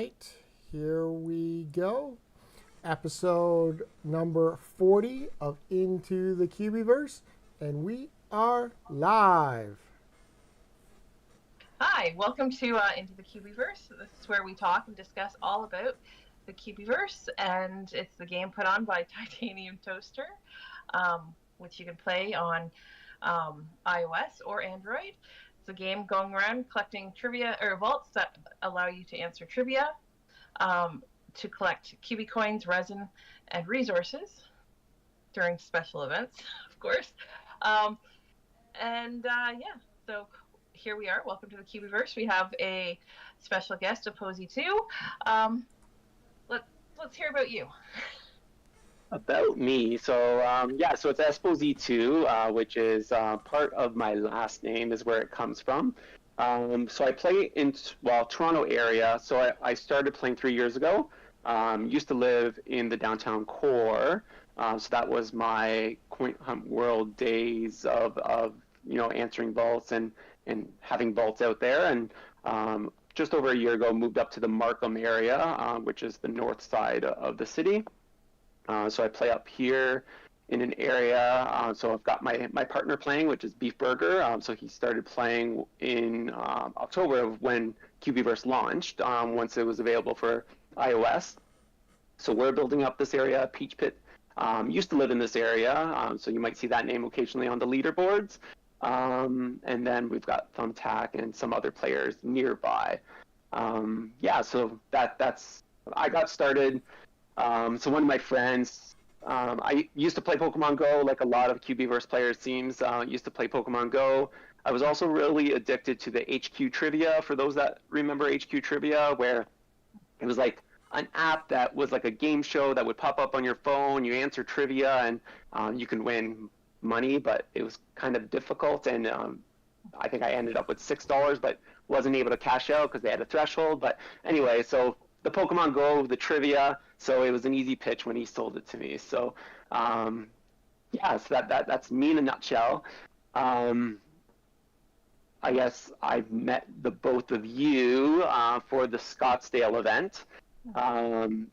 right, here we go. Episode number 40 of Into the Cubieverse, and we are live. Hi, welcome to Into the Cubieverse. This is where we talk and discuss all about the Cubieverse, and it's the game put on by Titanium Toaster, which you can play on iOS or Android. It's a game going around collecting trivia or vaults that allow you to answer trivia, to collect Cubie coins, resin, and resources during special events, of course. So here we are. Welcome to the Cubieverse. We have a special guest, Eposi2. Let's hear about you. About me, so it's Esposi2, which is part of my last name is where it comes from. So I play in Toronto area. So I started playing 3 years ago. Used to live in the downtown core, so that was my coin hunt world days of answering vaults and having vaults out there. And just over a year ago, moved up to the Markham area, which is the north side of the city. So I play up here in an area. So I've got my partner playing, which is Beef Burger. So he started playing in October of when Cubieverse launched, once it was available for iOS. So we're building up this area. Peach Pit used to live in this area, so you might see that name occasionally on the leaderboards. And then we've got Thumbtack and some other players nearby. So that's I got started. So one of my friends, I used to play Pokemon Go, like a lot of Cubieverse players seems, used to play Pokemon Go. I was also really addicted to the HQ Trivia, for those that remember HQ Trivia, where it was like an app that was like a game show that would pop up on your phone, you answer trivia, and you can win money, but it was kind of difficult, and I think I ended up with $6, but wasn't able to cash out because they had a threshold. But anyway, so the Pokemon Go, the trivia, so it was an easy pitch when he sold it to me. So so that's me in a nutshell. I guess I've met the both of you for the Scottsdale event.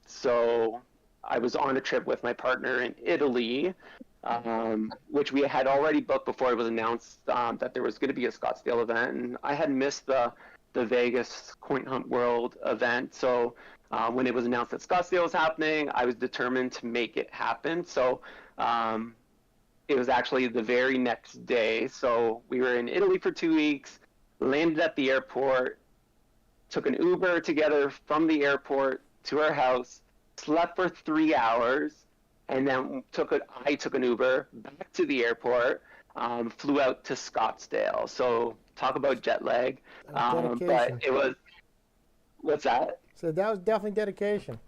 So I was on a trip with my partner in Italy, which we had already booked before it was announced that there was going to be a Scottsdale event, and I had missed the Vegas Coin Hunt World event. So when it was announced that Scottsdale was happening, I was determined to make it happen. So it was actually the very next day. So we were in Italy for 2 weeks, landed at the airport, took an Uber together from the airport to our house, slept for 3 hours, and then I took an Uber back to the airport, flew out to Scottsdale. So talk about jet lag. But it was, what's that? So that was definitely dedication.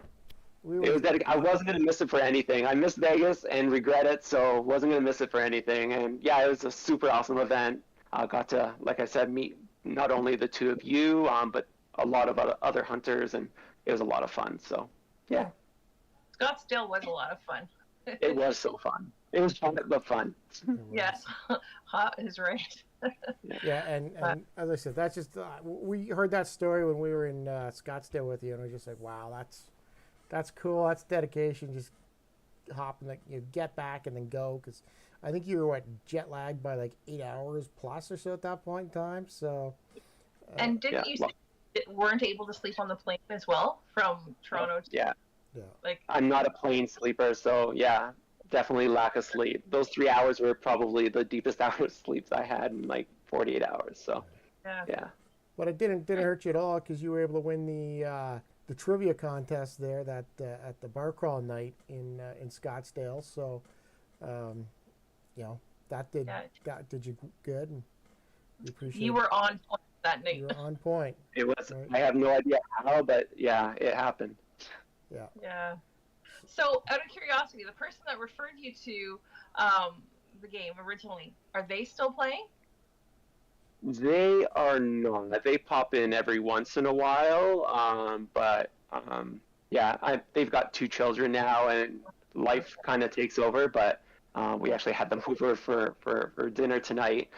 I wasn't going to miss it for anything. I missed Vegas and regret it, so wasn't going to miss it for anything. And yeah, it was a super awesome event. I got to, like I said, meet not only the two of you, but a lot of other hunters, and it was a lot of fun. So yeah. Scottsdale was a lot of fun. It was so fun. It was fun, but fun. Yes, hot is right. Yeah, and as I said, that's just we heard that story when we were in Scottsdale with you, and we were just like, wow, that's cool. That's dedication. Just hop and get back and then go, because I think you were jet lagged by like 8 hours plus or so at that point in time. So. And didn't you say weren't able to sleep on the plane as well from Toronto? Yeah. Like, I'm not a plane sleeper, so yeah, definitely lack of sleep. Those 3 hours were probably the deepest hours of sleep I had in like 48 hours. So yeah. But it didn't hurt you at all, because you were able to win the trivia contest there that at the bar crawl night in Scottsdale. So that did you good, and we appreciate. You were on point that night. You were on point. It was. Right. I have no idea how, but yeah, it happened. Yeah. So, out of curiosity, the person that referred you to the game originally, are they still playing? They are not. They pop in every once in a while, they've got 2 children now, and life kind of takes over. But we actually had them over for dinner tonight,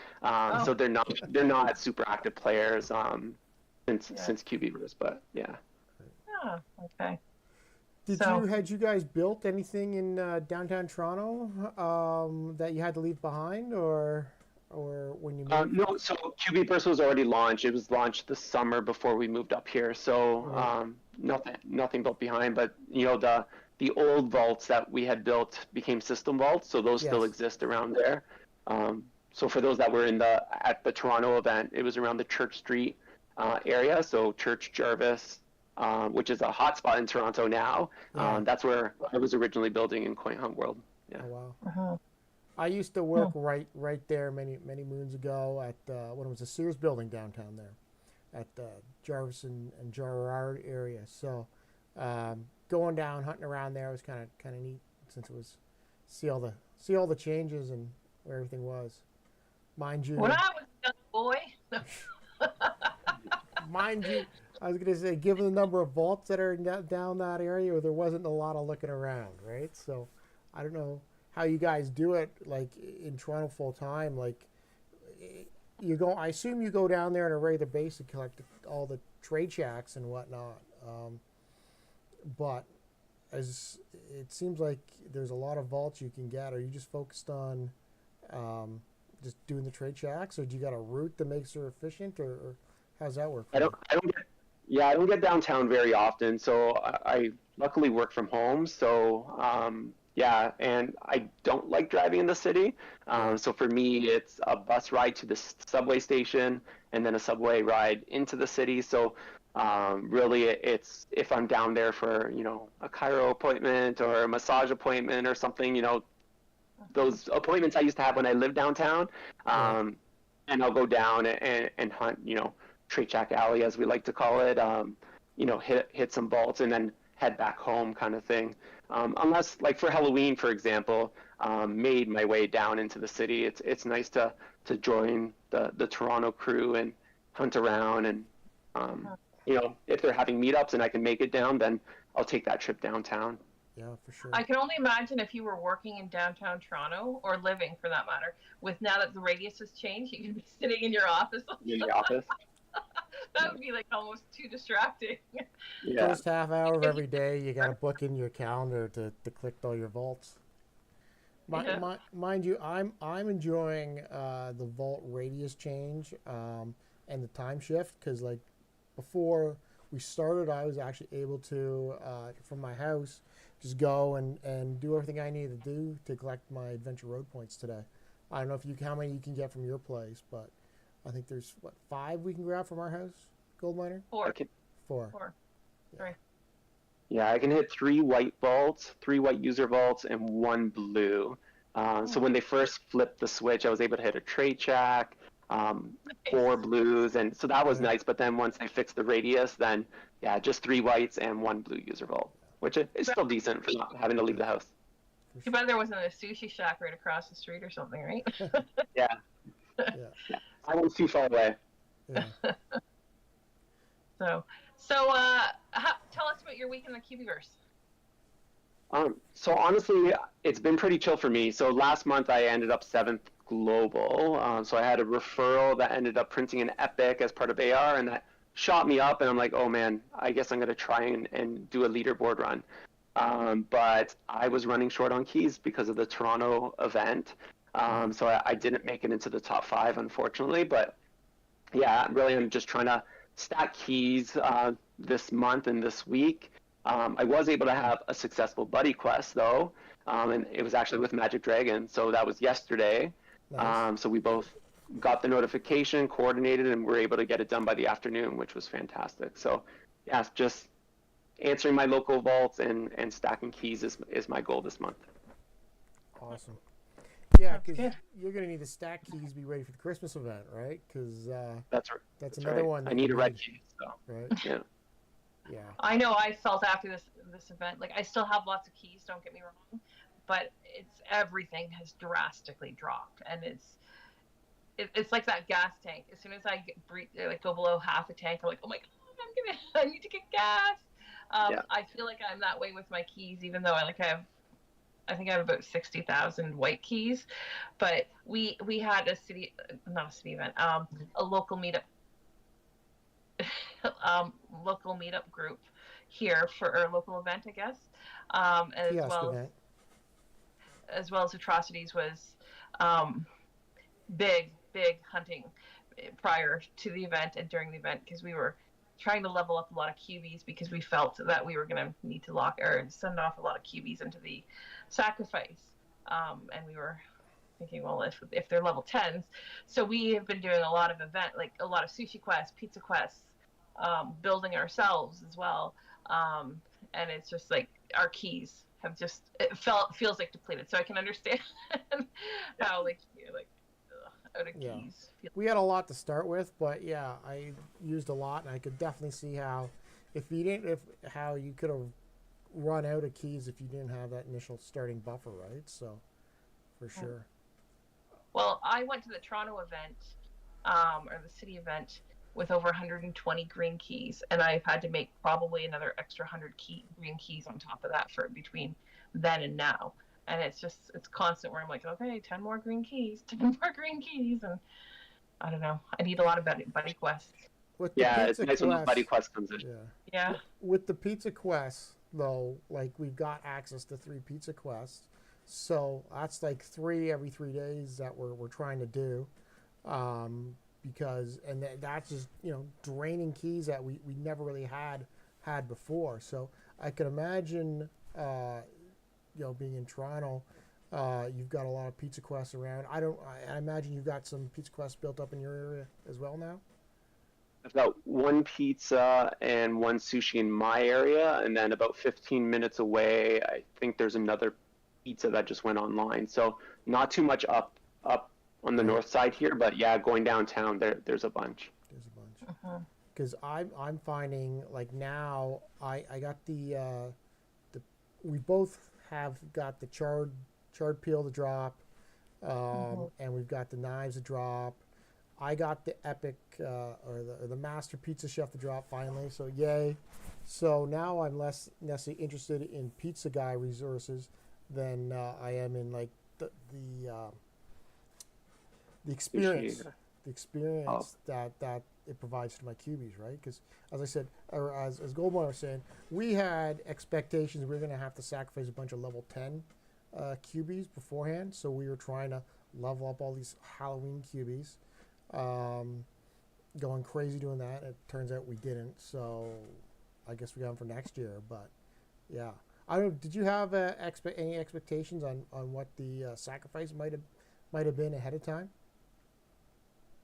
so they're not super active players since Cubieverse, but yeah. Ah, okay. Had you guys built anything in downtown Toronto that you had to leave behind, or when you moved? No, so Cubieverse was already launched. It was launched the summer before we moved up here. So Right. nothing built behind. But the old vaults that we had built became system vaults, so those still Yes. exist around there. So for those that were at the Toronto event, it was around the Church Street area. So Church Jarvis, which is a hotspot in Toronto now. Yeah. That's where I was originally building in Coin Hunt World. Yeah. Oh wow. Uh-huh. I used to work right there many moons ago at when it was a Sears building downtown there, at Jarvis and Gerrard area. So going down hunting around there was kind of neat, since it was see all the changes and where everything was. Mind you, When I was a young boy, mind you, I was gonna say, given the number of vaults that are down that area, there wasn't a lot of looking around, right? So I don't know how you guys do it, like in Toronto full time. Like I assume you go down there on a regular basis to collect all the trade shacks and whatnot. But as it seems like there's a lot of vaults you can get. Are you just focused on just doing the trade shacks, or do you got a route that makes it efficient, or how's that work? I don't get downtown very often, so I luckily work from home. So yeah, and I don't like driving in the city. So for me, it's a bus ride to the subway station and then a subway ride into the city. So really, it's if I'm down there for a chiro appointment or a massage appointment or something, those appointments I used to have when I lived downtown, and I'll go down and hunt, Trade Shack Alley, as we like to call it, hit some vaults and then head back home, kind of thing. Unless, like for Halloween, for example, made my way down into the city. It's nice to join the Toronto crew and hunt around, and if they're having meetups and I can make it down, then I'll take that trip downtown. Yeah, for sure. I can only imagine if you were working in downtown Toronto, or living for that matter, with now that the radius has changed, you can be sitting in your office. In the office. That would be like almost too distracting. Yeah. First half hour of every day, you got to book in your calendar to click all your vaults. Mind you, I'm enjoying the vault radius change and the time shift, because like before we started, I was actually able to from my house just go and do everything I needed to do to collect my adventure road points today. I don't know how many you can get from your place, but I think there's 5 we can grab from our house, gold miner. 4. 4. 4. Yeah. 3. Yeah, I can hit 3 white vaults, 3 white user vaults, and 1 blue. So when they first flipped the switch, I was able to hit a trade shack, 4 blues, and so that was nice. But then once they fixed the radius, then just 3 whites and 1 blue user vault, which is still decent for not having to leave the house. Too bad there wasn't a sushi shack right across the street or something, right? Yeah. Yeah. I was too far away. Yeah. So tell us about your week in the Cubieverse. So honestly, it's been pretty chill for me. So last month I ended up 7th global. So I had a referral that ended up printing an epic as part of AR, and that shot me up. And I'm like, oh man, I guess I'm going to try and do a leaderboard run. But I was running short on keys because of the Toronto event. So I didn't make it into the top 5, unfortunately. But yeah, really, I'm just trying to stack keys this month and this week. I was able to have a successful buddy quest, though, and it was actually with Magic Dragon. So that was yesterday. Nice. So we both got the notification, coordinated, and were able to get it done by the afternoon, which was fantastic. So yeah, just answering my local vaults and stacking keys is my goal this month. Awesome. Yeah, because you're going to need to stack keys, be ready for the Christmas event, right? Because that's another right. one. I need a red key. So. Right. Yeah. Yeah. I know I felt after this event, like I still have lots of keys, don't get me wrong, but everything has drastically dropped, and it's like that gas tank. As soon as I go below half a tank, I'm like, oh my god, I need to get gas. I feel like I'm that way with my keys, even though I think I have about 60,000 white keys. But we had not a city event, a local meetup group here for our local event, I guess, as Kiosk well event. as well as Atrocities was big hunting prior to the event and during the event, because we were trying to level up a lot of cubies because we felt that we were going to need to lock or send off a lot of cubies into the sacrifice, and we were thinking, well, if they're level 10s, so we have been doing a lot of like a lot of sushi quests, pizza quests, building ourselves as well, and it's just like our keys have just feels like depleted. So I can understand how like out of Yeah. keys. We had a lot to start with, but yeah, I used a lot, and I could definitely see how how you could have run out of keys if you didn't have that initial starting buffer, right? So, for sure. Well, I went to the Toronto event, or the city event, with over 120 green keys, and I've had to make probably another extra 100 green keys on top of that for between then and now. And it's constant where I'm like, okay, 10 more green keys, 10 more green keys, and I don't know. I need a lot of buddy quests. With the It's pizza nice when the quest, buddy quest comes in. Yeah. With the pizza quests, though, like we've got access to 3 pizza quests, so that's like 3 every 3 days that we're trying to do, because that's just draining keys that we never really had before. So I could imagine being in Toronto, you've got a lot of pizza quests around. I imagine you've got some pizza quests built up in your area as well now. I've got 1 pizza and 1 sushi in my area, and then about 15 minutes away, I think there's another pizza that just went online. So not too much up on the north side here, but yeah, going downtown, there's a bunch. There's a bunch. Because I'm finding like now I got the we both have got the charred peel to drop, and we've got the knives to drop. I got the epic or the master pizza chef to drop finally, so yay. So now I'm less necessarily interested in pizza guy resources than I am in like the experience, that it provides to my cubies, right? Because as I said, or as Goldmore was saying, we had expectations we were going to have to sacrifice a bunch of level 10 cubies beforehand, so we were trying to level up all these Halloween cubies, going crazy doing that. It turns out we didn't, so I guess we got them for next year. But yeah, I don't. Did you have any expectations on what the sacrifice might have been ahead of time?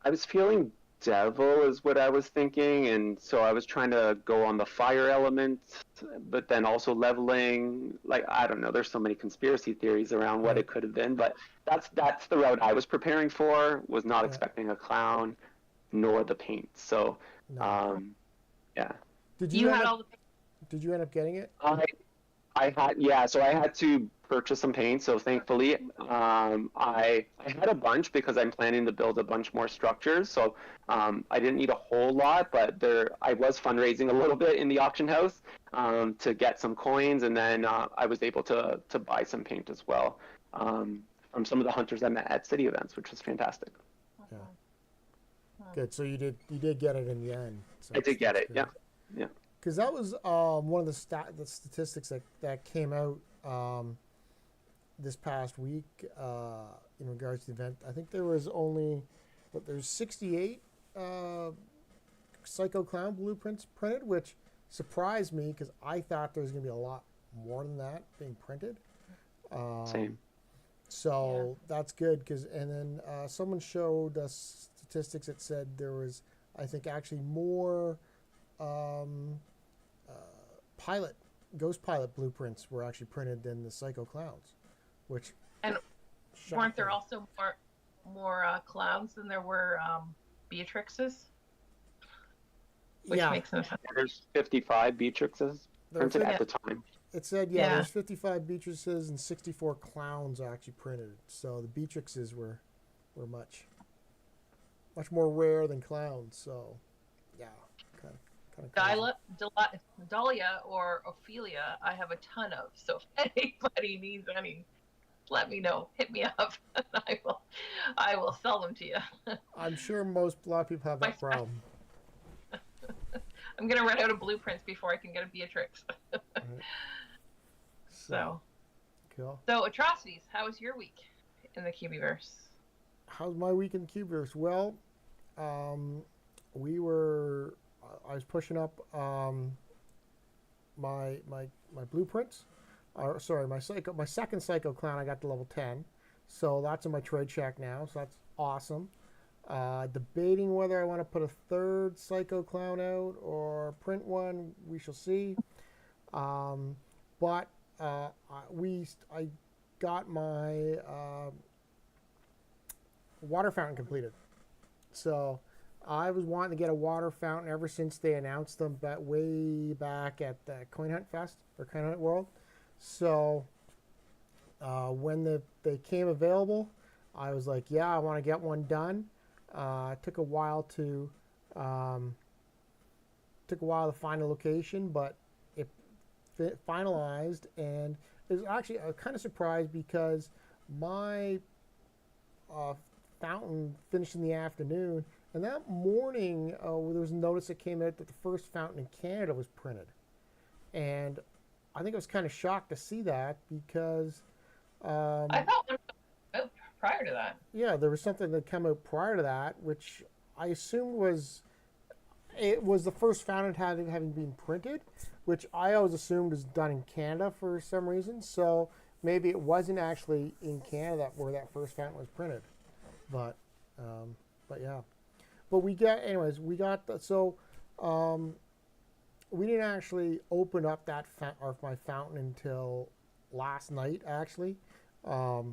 I was feeling devil is what I was thinking, and so I was trying to go on the fire element, but then also leveling. Like, I don't know, there's so many conspiracy theories around what it could have been, but that's the route I was preparing for. Was not expecting a clown nor the paint. So yeah. Did you end up getting it? I had, so I had to purchase some paint. So thankfully, I had a bunch because I'm planning to build a bunch more structures. So I didn't need a whole lot, but I was fundraising a little bit in the auction house to get some coins, and then I was able to buy some paint as well from some of the hunters I met at city events, which was fantastic. Yeah. Good. So you did get it in the end. So I did get it. Good. Yeah. Because that was one of the statistics that came out this past week in regards to the event. I think there was there's 68 Psycho Clown blueprints printed, which surprised me because I thought there was going to be a lot more than that being printed. Same. So that's good and then someone showed us statistics that said there was, I think, actually more ghost pilot blueprints were actually printed than the Psycho Clowns, which weren't there also more clowns than there were Beatrixes? Which makes no sense. There's 55 Beatrixes printed at the time. It said there's 55 Beatrixes and 64 clowns actually printed. So the Beatrixes were much more rare than clowns. So yeah. Dahlia or Ophelia, I have a ton of. So if anybody needs any, let me know. Hit me up, and I will sell them to you. I'm sure a lot of people have that problem. I'm gonna run out of blueprints before I can get a Beatrix. Right. So cool. So atrocities. How was your week in the Cubieverse? How's my week in Cubieverse? Well, we were. I was pushing up my blueprints. Sorry, my second psycho clown. I got to level 10, so that's in my trade shack now. So that's awesome. Debating whether I want to put a third psycho clown out or print one. We shall see. But I got my water fountain completed. So I was wanting to get a water fountain ever since they announced them way back at the Coin Hunt Fest or Coin Hunt World. So when they came available, I was like, yeah, I want to get one done. It took a while to find a location, but it finalized, and it was actually kind of surprised because my fountain finished in the afternoon, and that morning there was a notice that came out that the first fountain in Canada was printed, and I think I was kind of shocked to see that because I thought one was out prior to that. Yeah, there was something that came out prior to that, which I assumed was the first fountain having been printed, which I always assumed was done in Canada for some reason. So maybe it wasn't actually in Canada where that first fountain was printed, but yeah. But we got we didn't actually open up my fountain until last night actually, because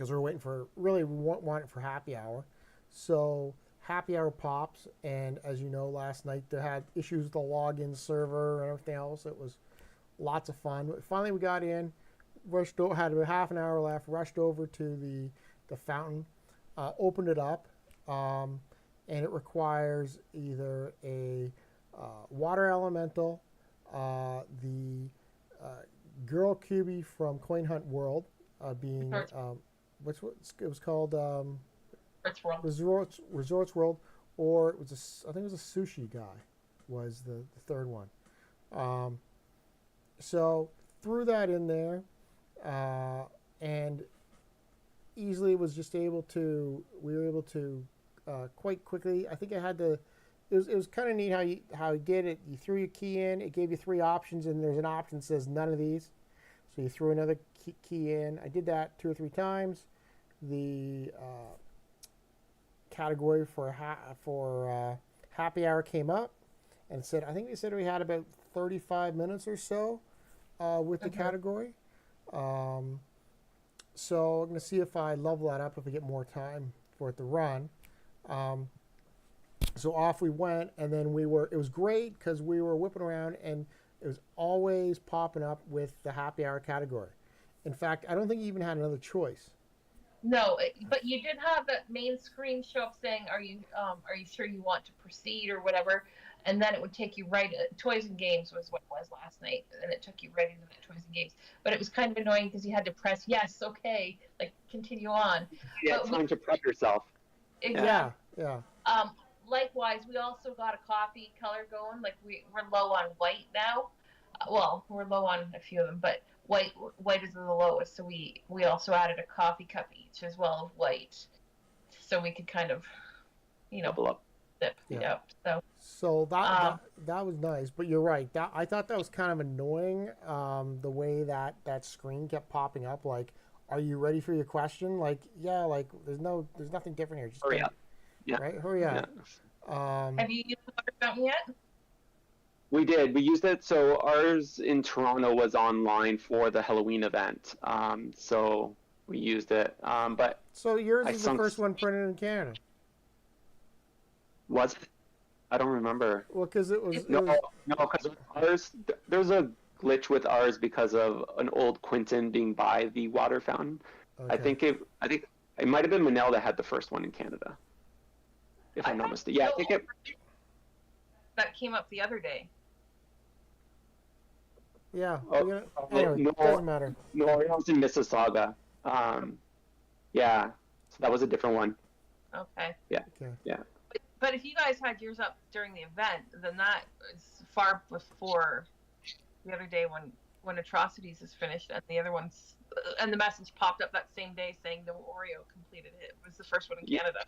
we were waiting for we want it for happy hour. So happy hour pops, and as you know, last night they had issues with the login server and everything else. It was lots of fun. Finally, we got in, had about half an hour left, rushed over to the fountain, opened it up, and it requires either a water elemental, the girl cubie from Coin Hunt World, being it was called Resorts World, or it was I think it was a sushi guy was the third one. So threw that in there, and easily we were able to quite quickly. I think I had to. It was kind of neat how you did it. You threw your key in. It gave you 3 options, and there's an option that says none of these. So you threw another key in. I did that 2 or 3 times. The category for happy hour came up, and said I think they said we had about 35 minutes or so with the category. So I'm going to see if I level that up if we get more time for it to run. So off we went, and then it was great because we were whipping around, and it was always popping up with the happy hour category. In fact, I don't think you even had another choice. No, but you did have that main screen show up saying, "Are you sure you want to proceed or whatever?" And then it would take you right. Toys and Games was what it was last night, and it took you right into that Toys and Games. But it was kind of annoying because you had to press yes, okay, like continue on. Yeah, time to prep yourself. Exactly. Yeah. Likewise, we also got a coffee color going. Like we're low on white now. Well, we're low on a few of them, but white is the lowest. So we also added a coffee cup each as well of white, so we could kind of, double up. Yep. So that was nice, but you're right. I thought that was kind of annoying. The way that screen kept popping up, like, "Are you ready for your question?" Like, yeah, like there's nothing different here. Just hurry up. Yeah. Right, hurry up. Yeah. Have you used the water fountain yet? We did. We used it. So ours in Toronto was online for the Halloween event. So we used it. But so yours is the first one printed in Canada. Was it? I don't remember. Well, because it was no, because ours. There's a glitch with ours because of an old Quinton being by the water fountain. Okay. I think it might have been Manel that had the first one in Canada. If I'm not mistaken. Yeah, I think that came up the other day. Yeah. Anyway, doesn't matter. No, it was in Mississauga. Yeah. So that was a different one. Okay. Yeah. Okay. Yeah. But if you guys had yours up during the event, then that is far before the other day when Atrocities is finished, and the other one's and the message popped up that same day saying no Oreo completed it. It was the first one in Canada.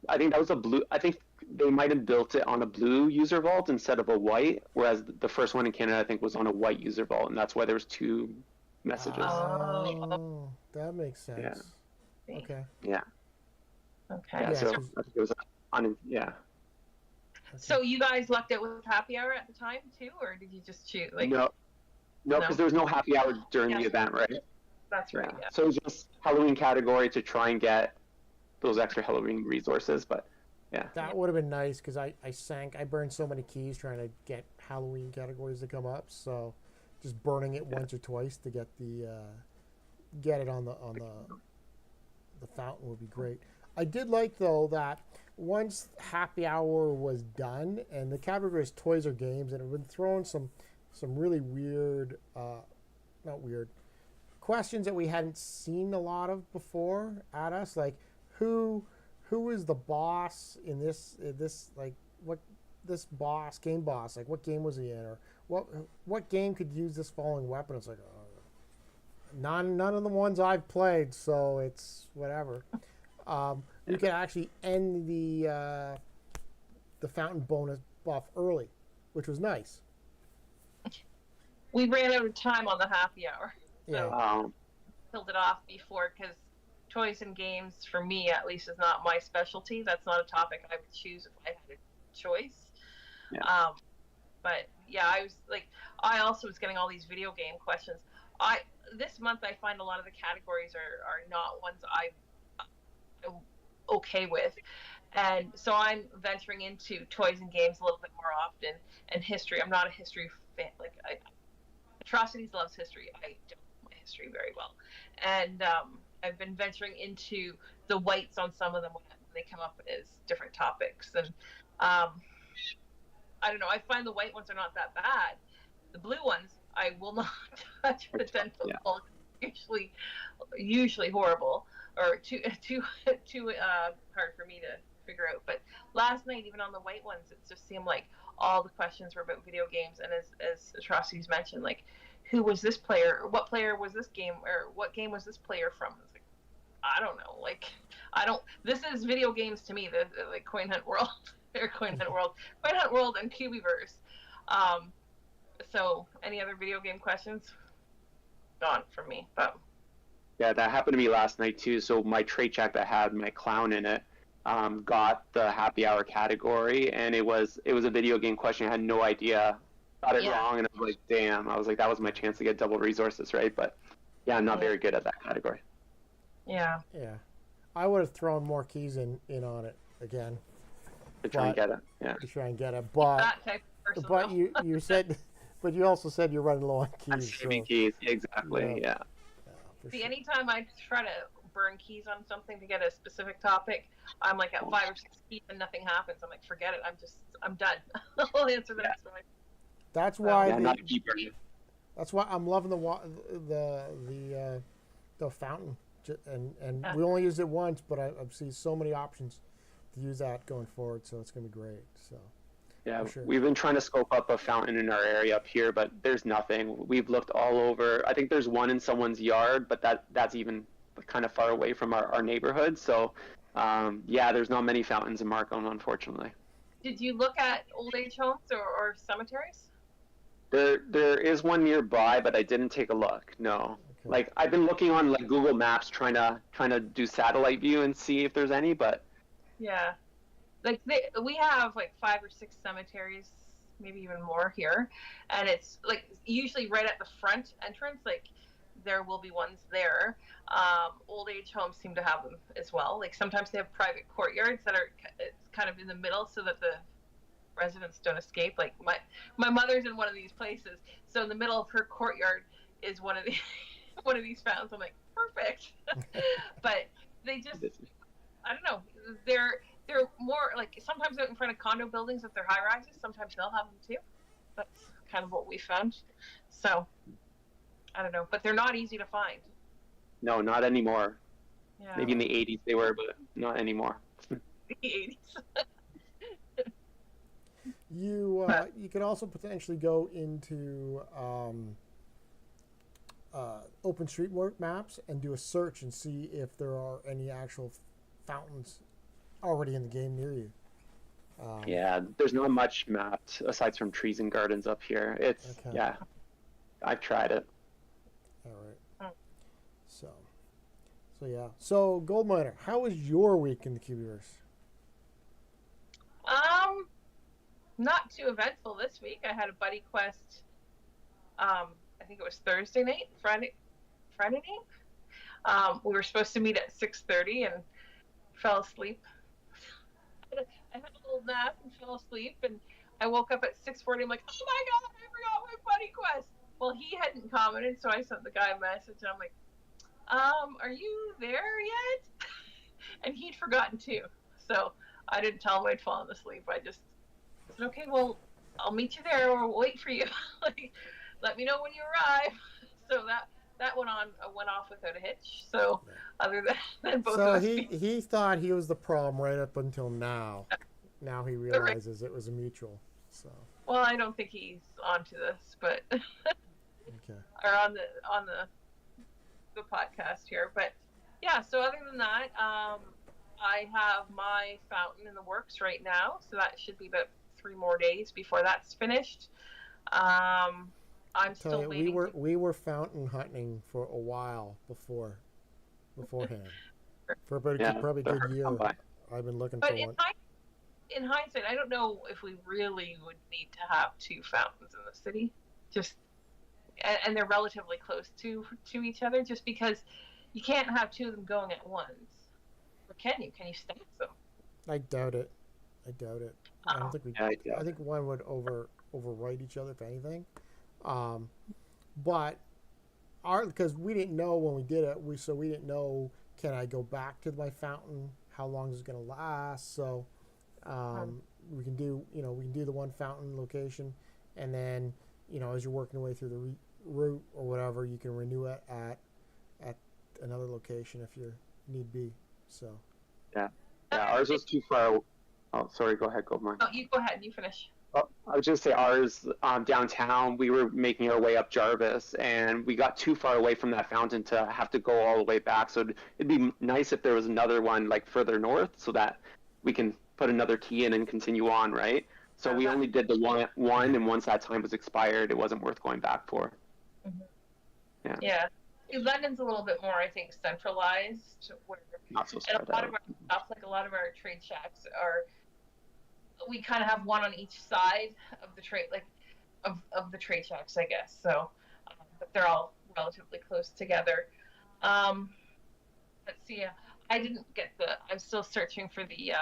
I think that was a blue. I think they might have built it on a blue user vault instead of a white, whereas the first one in Canada I think was on a white user vault, and that's why there was two messages. Oh, that makes sense. Yeah. Okay. Yeah. Okay. Yeah. Yeah, So 'cause- I think it was on. Yeah. So you guys lucked out with happy hour at the time too, or did you just shoot like? No, because there was no happy hour during the event, right? That's right. Yeah. So it was just Halloween category to try and get those extra Halloween resources, but yeah. That would have been nice because I burned so many keys trying to get Halloween categories to come up. So just burning it once or twice to get get it on the fountain would be great. I did like though that once happy hour was done and the category is toys or games, and it had been throwing some really weird, not weird, questions that we hadn't seen a lot of before at us, like who is the boss in this like what this game boss, like what game was he in, or what game could use this following weapon? It's like none of the ones I've played, so it's whatever. We could actually end the fountain bonus buff early, which was nice. We ran out of time on the happy hour. Yeah. So filled it off before, because toys and games, for me at least, is not my specialty. That's not a topic I would choose if I had a choice. Yeah. But yeah, I also was getting all these video game questions. This month I find a lot of the categories are not ones I'm okay with, and so I'm venturing into toys and games a little bit more often, and history. I'm not a history fan. Like Atrocities loves history. I don't know my history very well, and I've been venturing into the whites on some of them when they come up as different topics, and I don't know. I find the white ones are not that bad. The blue ones I will not touch with 10 football. Usually horrible, or too hard for me to figure out. But last night, even on the white ones, it just seemed like all the questions were about video games. And as Atrocities mentioned, like, who was this player? Or what player was this game? Or what game was this player from? It's like, I don't know. Like, this is video games to me. The like Coin Hunt World, or Coin Hunt World, and Cubieverse. So, any other video game questions? Gone from me, but yeah, that happened to me last night too. So my trait check that had my clown in it got the happy hour category, and it was a video game question. I had no idea, got it wrong, and I was like, damn. I was like, that was my chance to get double resources, right? But yeah, I'm not very good at that category. Yeah. I would have thrown more keys in on it again To try and get it. Yeah. to try and get it, but you said. But you also said you're running low on keys. Keys, exactly. Yeah. See, anytime I try to burn keys on something to get a specific topic, I'm like at 5 or 6 keys and nothing happens. I'm like, forget it. I'm done. I'll answer the next one. That's why. Not a keeper. That's why I'm loving the fountain, and we only used it once, but I've seen so many options to use that going forward. So it's gonna be great. So. Yeah, sure. We've been trying to scope up a fountain in our area up here, but there's nothing. We've looked all over. I think there's one in someone's yard, but that's even kind of far away from our neighborhood. So, there's not many fountains in Markham, unfortunately. Did you look at old age homes or cemeteries? There is one nearby, but I didn't take a look. No. Okay. Like I've been looking on like Google Maps, trying to do satellite view and see if there's any, but. Yeah. Like we have like 5 or 6 cemeteries, maybe even more here, and it's like usually right at the front entrance. Like there will be ones there. Old age homes seem to have them as well. Like sometimes they have private courtyards that are kind of in the middle so that the residents don't escape. Like my mother's in one of these places, so in the middle of her courtyard is one of these fountains. I'm like, perfect. But they just, I don't know. They're more like sometimes out in front of condo buildings if they're high rises. Sometimes they'll have them too. That's kind of what we found. So I don't know, but they're not easy to find. No, not anymore. Yeah. Maybe in the 80s they were, but not anymore. The 80s. You could also potentially go into OpenStreetMap maps and do a search and see if there are any actual fountains already in the game near you. Yeah, there's not much mapped aside from trees and gardens up here. It's Okay. yeah, I've tried it. All right. So yeah. So Gold Miner, how was your week in the Cubieverse? Not too eventful this week. I had a buddy quest. I think it was Thursday night, Friday night. We were supposed to meet at 6:30 and fell asleep. I had a little nap and fell asleep, and I woke up at 6:40. I'm like, oh my god, I forgot my buddy quest. Well, he hadn't commented, so I sent the guy a message, and I'm like, are you there yet? And he'd forgotten too. So I didn't tell him I'd fallen asleep. I just said, okay, well, I'll meet you there, or we'll wait for you. Like, let me know when you arrive. So that went off without a hitch. So other than both So of us he thought he was the problem right up until now. Now he realizes it was a mutual. So well, I don't think he's onto this, but okay. or on the podcast here. But yeah, so other than that, I have my fountain in the works right now, so that should be about 3 more days before that's finished. I'm still waiting. We were fountain hunting for a while beforehand. For about probably a good year. I've been looking for one. In hindsight, I don't know if we really would need to have 2 fountains in the city. Just and they're relatively close to each other, just because you can't have 2 of them going at once. Or can you? Can you stack them? I doubt it. I don't think we. I think one would overwrite each other if anything. But because we didn't know when we did it, we didn't know, can I go back to my fountain? How long is it going to last? So we can do the one fountain location, and then as you're working your way through the route or whatever, you can renew it at another location if you need be. So yeah, ours was too far. Oh, sorry. Go ahead, Goldmine. Oh, you go ahead. You finish. Oh, I would just say ours downtown. We were making our way up Jarvis, and we got too far away from that fountain to have to go all the way back. So it'd be nice if there was another one like further north, so that we can put another key in and continue on, right? So we only did the one, and once that time was expired, it wasn't worth going back for. Mm-hmm. Yeah. London's a little bit more, I think, centralized. Where not so spread out. A lot of our stuff, like a lot of our trade shacks are. We kind of have one on each side of the trade, like of the trade shacks, I guess. So, but they're all relatively close together. Let's see. I didn't get I'm still searching for the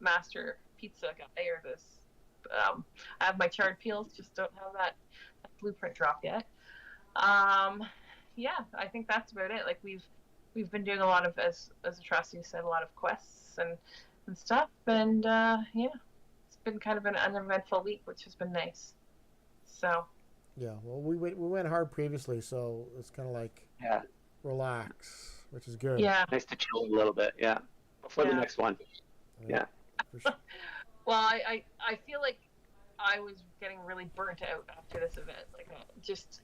master pizza guy or this. I have my charred peels, just don't have that blueprint drop yet. Yeah, I think that's about it. Like we've been doing a lot of, as Atrocity said, a lot of quests and stuff, and yeah. Been kind of an uneventful week, which has been nice. So yeah, well, we went hard previously, so it's kind of like relax, which is good. Yeah, nice to chill a little bit. Yeah, before the next one. Yeah. Sure. Well, I feel like I was getting really burnt out after this event. Like just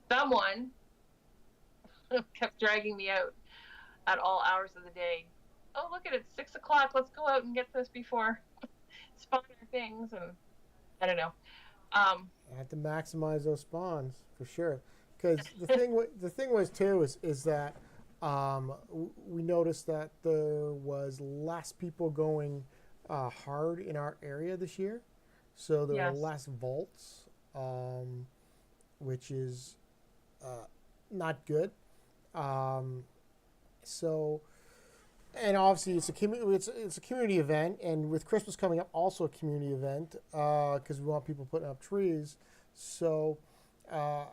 someone kept dragging me out at all hours of the day. Oh, look at it, 6 o'clock. Let's go out and get this before spawn our things, and I don't know. I had to maximize those spawns for sure. Because the thing was too is that we noticed that there was less people going hard in our area this year, so there were less vaults, which is not good. So. And obviously, it's a community event, and with Christmas coming up, also a community event because we want people putting up trees. So it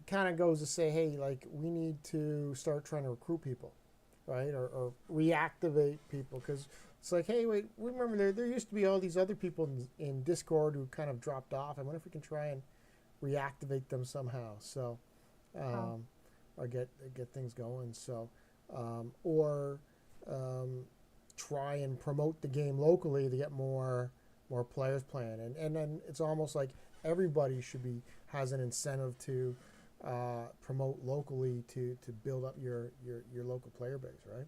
kind of goes to say, hey, like we need to start trying to recruit people, right, or reactivate people, because it's like, hey, wait, remember there used to be all these other people in Discord who kind of dropped off. I wonder if we can try and reactivate them somehow. So or get things going. So or try and promote the game locally to get more more players playing, and then it's almost like everybody has an incentive to promote locally to build up your local player base, right?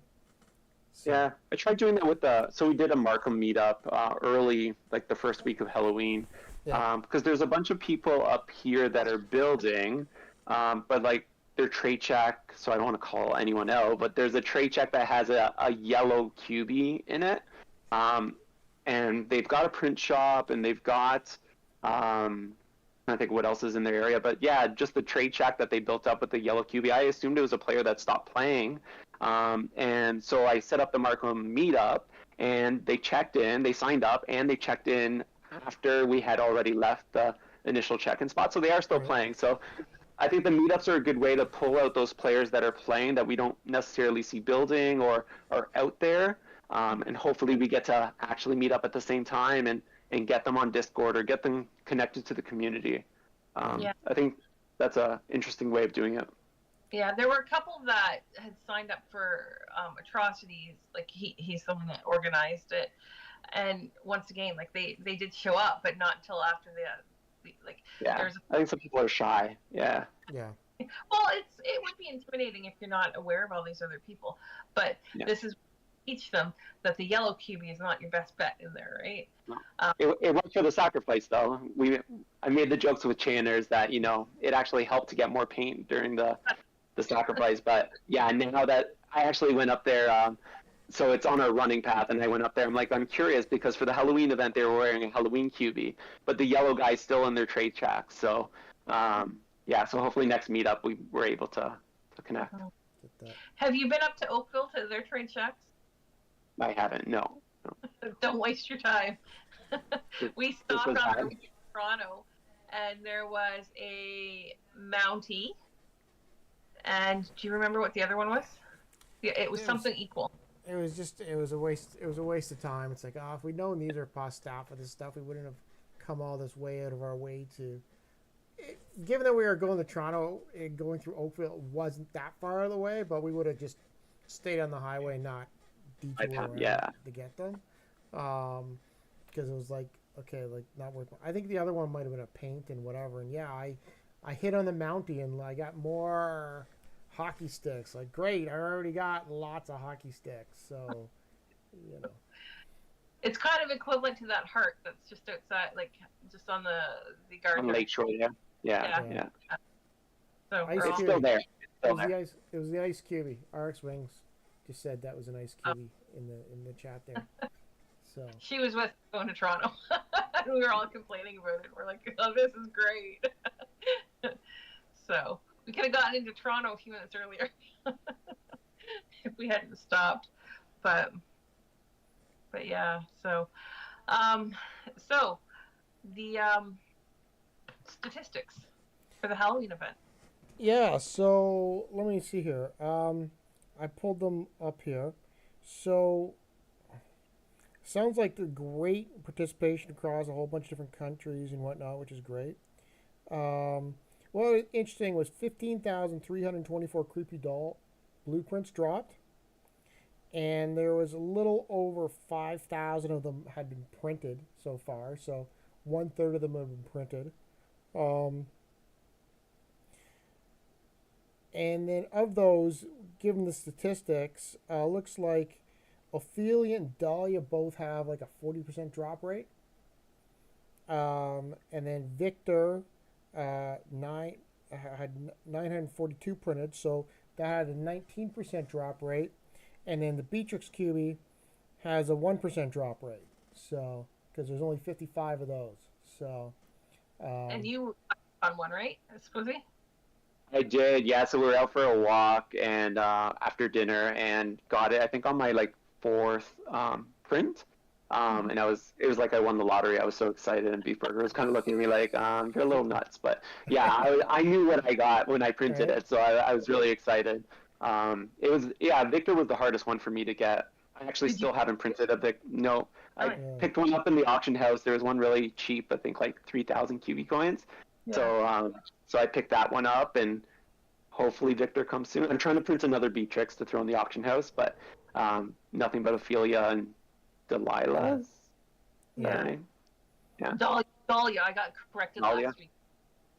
So, Yeah, I tried doing that with so we did a Markham meetup early, like the first week of Halloween, yeah, because there's a bunch of people up here that are building, but like their trade check, so I don't want to call anyone out, but there's a trade check that has a yellow cubie in it, um, and they've got a print shop and they've got, I think what else is in their area, but yeah, just the trade check that they built up with the yellow cubie. I assumed it was a player that stopped playing. And so I set up the Markham meetup, and they checked in, they signed up, and they checked in after we had already left the initial check-in spot. So they are still right. playing. So I think the meetups are a good way to pull out those players that are playing that we don't necessarily see building or are out there. And hopefully we get to actually meet up at the same time and get them on Discord or get them connected to the community. Yeah. I think that's an interesting way of doing it. Yeah, there were a couple that had signed up for atrocities. Like he's the one that organized it, and once again, like they did show up, but not until after the like. Yeah, I think some people are shy. Yeah. Yeah. Well, it would be intimidating if you're not aware of all these other people, but this is teach them that the yellow cubie is not your best bet in there, right? No. It went for the sacrifice though. I made the jokes with Channers that it actually helped to get more paint during the sacrifice. But yeah, now that I actually went up there, so it's on a running path, and I went up there. I'm curious because for the Halloween event they were wearing a Halloween cubie, but the yellow guy's still in their trade track. So so hopefully next meetup we were able to connect. Have you been up to Oakville to their trade checks? I haven't. No. Don't waste your time. We stopped on our way to Toronto, and there was a Mountie. And do you remember what the other one was? Yeah, it was something equal. It was a waste of time. It's like, if we'd known these are past staff for this stuff, we wouldn't have come all this way out of our way to. Given that we were going to Toronto and going through Oakville, it wasn't that far out of the way, but we would have just stayed on the highway, not detour around to get them. Because it was like, okay, like not worth. I think the other one might have been a paint and whatever. And yeah, I hit on the Mountie and I got more hockey sticks. Like, great, I already got lots of hockey sticks. So, It's kind of equivalent to that heart that's just outside, like just on the garden. On Lakeshore, yeah. So it's still there. It was the ice cubie. RX Wings just said that was an ice cubie in the chat there. So she was with going to Toronto. And we were all complaining about it. We're like, oh, this is great. So we could have gotten into Toronto a few minutes earlier if we hadn't stopped. But yeah, so the statistics for the Halloween event. Yeah, so let me see here. I pulled them up here. So sounds like the great participation across a whole bunch of different countries and whatnot, which is great. What interesting was 15,324 creepy doll blueprints dropped, and there was a little over 5,000 of them had been printed so far. So 1/3 of them have been printed. And then of those, given the statistics, looks like Ophelia and Dahlia both have like a 40% drop rate. And then Victor had 942 printed, so that had a 19% drop rate. And then the Beatrix Cubie has a 1% drop rate. So, because there's only 55 of those. So. And you on one, right, Esposi2? I did, yeah. So we were out for a walk and after dinner and got it, I think, on my fourth print. And it was like I won the lottery. I was so excited, and Beef Burger was kind of looking at me like, you're a little nuts. But yeah, I knew what I got when I printed it, so I was really excited. Victor was the hardest one for me to get. I actually still haven't printed a Vic. No, I picked one up in the auction house. There was one really cheap, I think like 3,000 QB coins. Yeah. So I picked that one up, and hopefully Victor comes soon. I'm trying to print another Beatrix to throw in the auction house, but nothing but Ophelia and Delilah's. Yeah. Dahlia, I got corrected Dahlia? last week.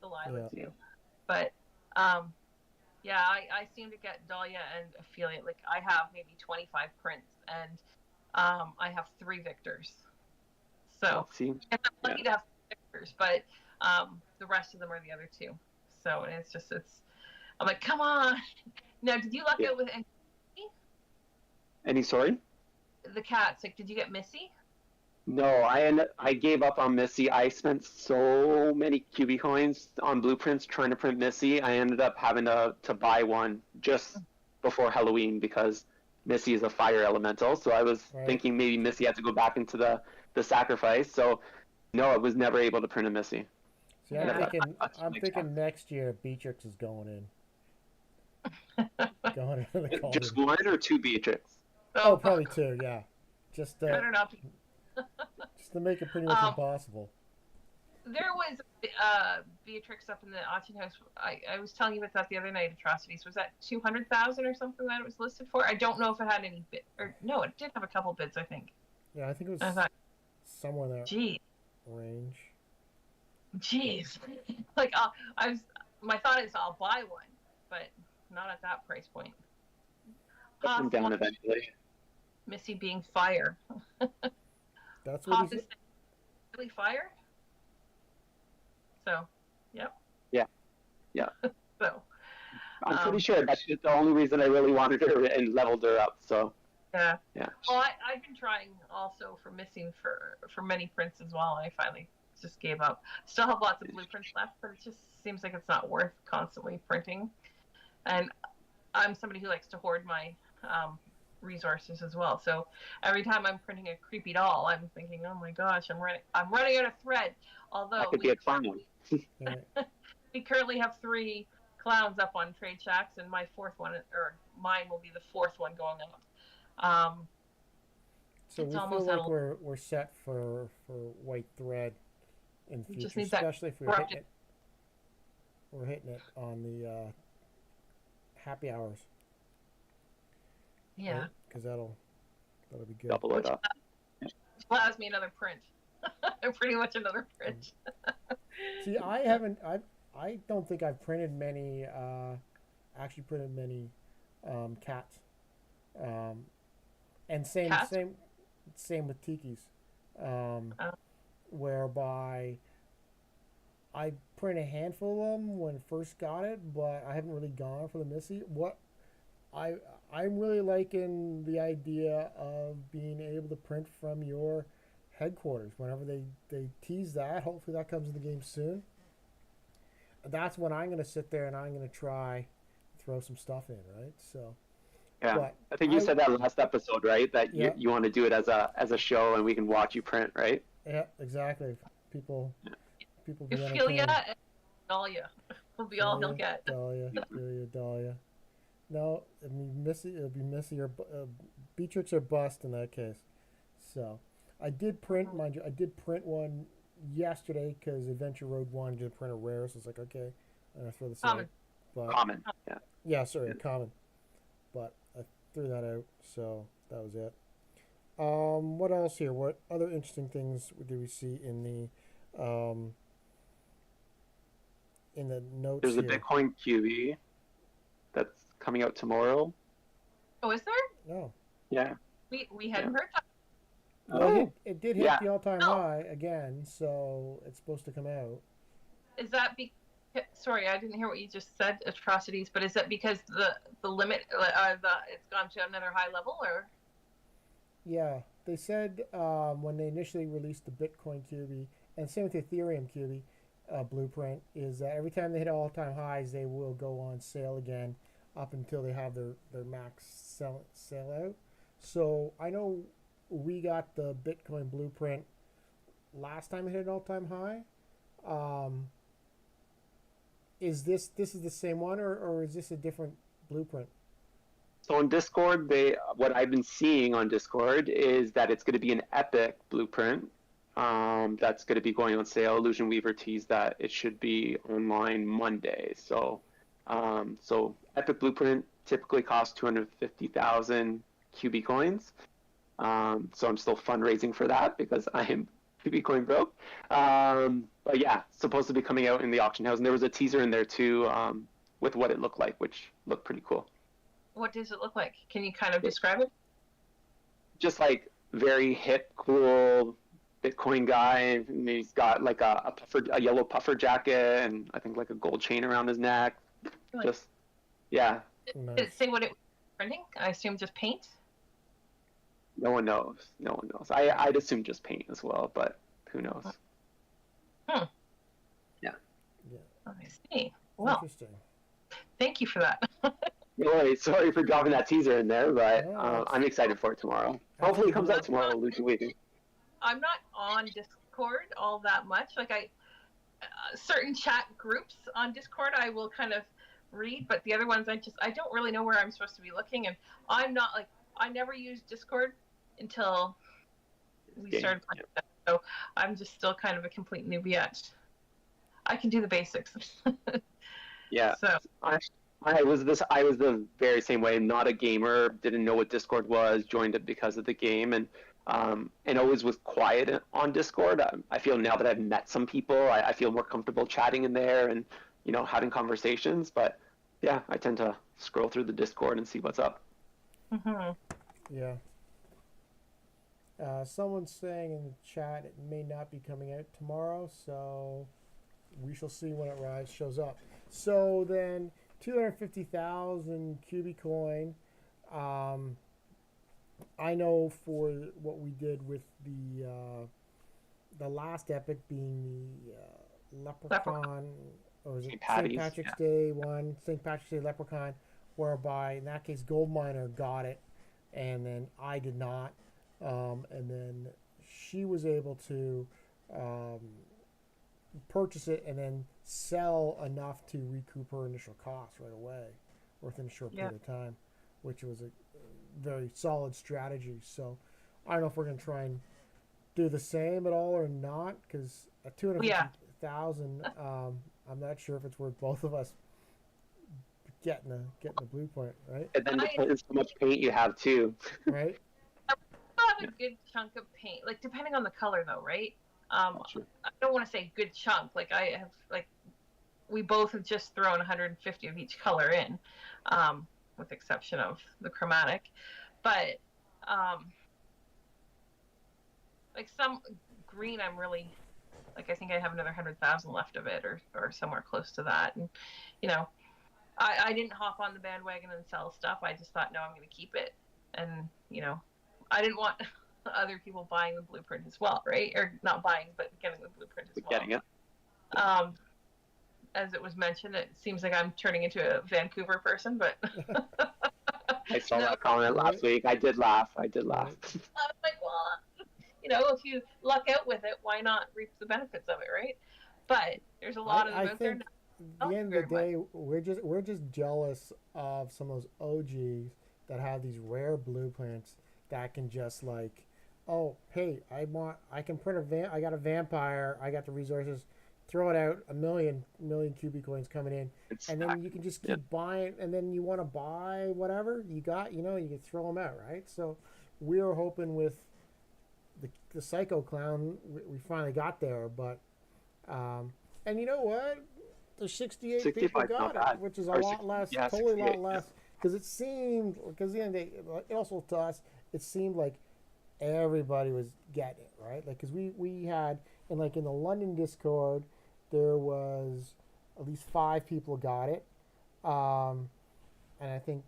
Delilah Yeah. too. But yeah, I seem to get Dahlia and Ophelia. Like I have maybe 25 prints, and I have 3 victors. So See, and I'm lucky to have 3 victors, but the rest of them are the other 2. So it's I'm like, come on. Now, did you luck out with any sorry? the cats? Like, did you get Missy? No, I gave up on Missy. I spent so many QB coins on blueprints trying to print Missy. I ended up having to buy one just before Halloween because Missy is a fire elemental. So I was thinking maybe Missy had to go back into the sacrifice. So no, I was never able to print a Missy. See, I'm thinking next year Beatrix is going in. Going into the cauldron. Just 1 or 2 Beatrix? Oh, probably 2. Yeah, just better not. Just to make it pretty much impossible. There was Beatrix up in the auction house. I was telling you about that the other night. Atrocities, was that 200,000 or something that it was listed for? I don't know if it had any bid, or no, it did have a couple bids, I think. Yeah, I think it was somewhere in that range. Jeez, like my thought is I'll buy one, but not at that price point. Come down eventually. Missy being fire. That's what he's really fire. So, yep. Yeah. So, I'm pretty sure that's the only reason I really wanted her and leveled her up. So. Yeah. Well, I've been trying also for Missy for many prints as well. I finally just gave up. Still have lots of blueprints left, but it just seems like it's not worth constantly printing. And I'm somebody who likes to hoard my resources as well. So every time I'm printing a creepy doll, I'm thinking, oh my gosh, I'm running out of thread. Although that could be a clown. We currently have 3 clowns up on Trade Shacks, and my 4th one, or mine will be the 4th one going up. So we feel like we're set for white thread in the future, especially if we're hitting it on the happy hours. Yeah, because that'll be good. Double it up. Allows me another print. Pretty much another print. See, I don't think I've printed many. Actually, printed many cats. And same with tikis. Whereby I print a handful of them when I first got it, but I haven't really gone for the Missy. I'm really liking the idea of being able to print from your headquarters whenever they tease that. Hopefully that comes in the game soon. That's when I'm going to sit there and I'm going to try throw some stuff in, right? So yeah, I think you said that last episode, right? That you want to do it as a show and we can watch you print, right? Yeah, exactly. People be Ophelia and Dahlia will be all he'll get. Dahlia. No, I mean it'll be Missy or Beatrix or bust in that case. So I did print, mind you, one yesterday because Adventure Road wanted to print a rare, so it's like, okay, I'm gonna throw this out. But, common. Common. But I threw that out, so that was it. What else here? What other interesting things do we see in the notes? There's here? a Bitcoin QB that's coming out tomorrow. Oh, is there? No. Yeah. We hadn't heard that. Well, it did hit the all-time high again, so it's supposed to come out. Is that sorry, I didn't hear what you just said, Atrocities, but is that because the limit, it's gone to another high level, or? Yeah, they said when they initially released the Bitcoin QB, and same with the Ethereum QB blueprint, is that every time they hit all-time highs, they will go on sale again up until they have their max sell out. So I know we got the Bitcoin blueprint last time it hit an all-time high. Is this is the same one, or is this a different blueprint? So on Discord, what I've been seeing on Discord is that it's going to be an epic blueprint that's going to be going on sale. Illusion Weaver teased that it should be online Monday. So epic blueprint typically costs 250,000 QB coins. So I'm still fundraising for that because I am Cubi coin broke. But yeah, supposed to be coming out in the auction house, and there was a teaser in there too, with what it looked like, which looked pretty cool. What does it look like? Can you kind of describe it? Just like very hip, cool Bitcoin guy, and he's got like a yellow puffer jacket, and I think like a gold chain around his neck. Really? Just yeah. Did it say what it was printing? I assume just paint. No one knows. No one knows. I'd assume just paint as well, but who knows? Hmm. Yeah. Yeah. I see. Well, Interesting. thank you for that. No worries. Sorry for dropping that teaser in there, but No, I'm excited for it tomorrow. Hopefully it comes out tomorrow, Luigi Weedy. I'm not on Discord all that much. Like certain chat groups on Discord I will kind of read, but the other ones I don't really know where I'm supposed to be looking, and I'm not like, I never used Discord until we started playing that, so I'm just still kind of a complete newbie at. I can do the basics. Yeah. So I was the very same way. Not a gamer, didn't know what Discord was, joined it because of the game, and always was quiet on Discord. I feel now that I've met some people, I feel more comfortable chatting in there and having conversations. But yeah, I tend to scroll through the Discord and see what's up. mm-hmm. Yeah. Someone's saying in the chat it may not be coming out tomorrow, so we shall see when it shows up. So then 250,000 Cubicoin. I know for what we did with the last epic being the Leprechaun, or was it St. Patrick's Day one, St. Patrick's Day Leprechaun, whereby in that case Goldminer got it, and then I did not, and then she was able to purchase it and then sell enough to recoup her initial cost right away within a short period of time, which was a very solid strategy. So I don't know if we're going to try and do the same at all or not, because at 250,000, I'm not sure if it's worth both of us getting the blue point, right? And then depends how much paint you have too. Right. I have a good chunk of paint, like depending on the color though, right? Sure. I don't want to say good chunk. Like I have, like we both have just thrown 150 of each color in, with the exception of the chromatic. But like some green, I'm really like, I think I have another 100,000 left of it, or somewhere close to that. And I didn't hop on the bandwagon and sell stuff. I just thought, no, I'm going to keep it, and I didn't want other people buying the blueprint as well, right? Or not buying, but getting the blueprint as well. Getting it. As it was mentioned, it seems like I'm turning into a Vancouver person, but I saw that comment last week. I did laugh. I was like, well, if you luck out with it, why not reap the benefits of it, right? But there's a lot of them out there now. At the end of the day, we're just jealous of some of those OGs that have these rare blueprints that can just like, oh, hey, I can print I got a vampire, I got the resources, throw it out, a million Cubi coins coming in, and then you can just keep buying, and then you want to buy whatever you got, you can throw them out, right? So we were hoping with the Psycho Clown, we finally got there, but and you know what? There's 68 people got it, which is a lot less, totally a lot less, because it seemed, because the end of the day, also to us, it seemed like everybody was getting it, right? Like, because we had, in the London Discord, there was at least 5 people got it, and I think